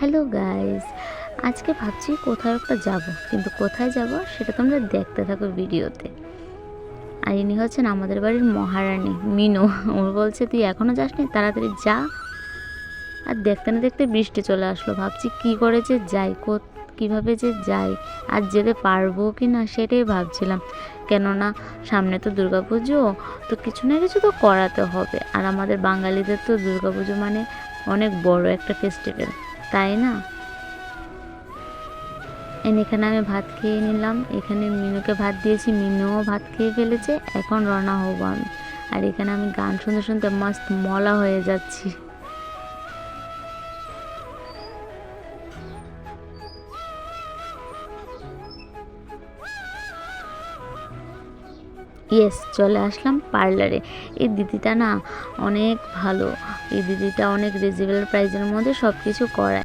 Hello guys, আজকে ভাবছি কোথাও একটা যাব, কিন্তু কোথায় যাব সেটা তোমরা দেখতে থাকো ভিডিওতে। আর ইনি হচ্ছেন আমাদের বাড়ির মহারানী মিনু। ও বলছে তুই এখনো যাসনি, তাড়াতাড়ি যা। আর দেখতে না দেখতে বৃষ্টি চলে আসলো। ভাবছি কি করে যে যাই, কিভাবে যে যাই, আর যেতে পারবো কি না সেটাই ভাবছিলাম। কেননা সামনে তো দুর্গাপুজো, তো কিছু না কিছু তো করাতে হবে। আর আমাদের বাঙালিদের তো দুর্গাপুজো মানে অনেক বড় একটা ফেস্টিভ্যাল, তাই না? এখানে আমি ভাত খেয়ে নিলাম, এখানে মিনুকে ভাত দিয়েছি, মিনুও ভাত খেয়ে ফেলেছে। এখন রওনা হবো আমি। আর এখানে আমি গান শুনতে শুনতে মস্ত মলা হয়ে যাচ্ছি। ইয়েস, চলে আসলাম পার্লারে। এই দিদিটা না অনেক ভালো, এই দিদিটা অনেক রিজনেবল প্রাইসের মধ্যে সব কিছু করায়।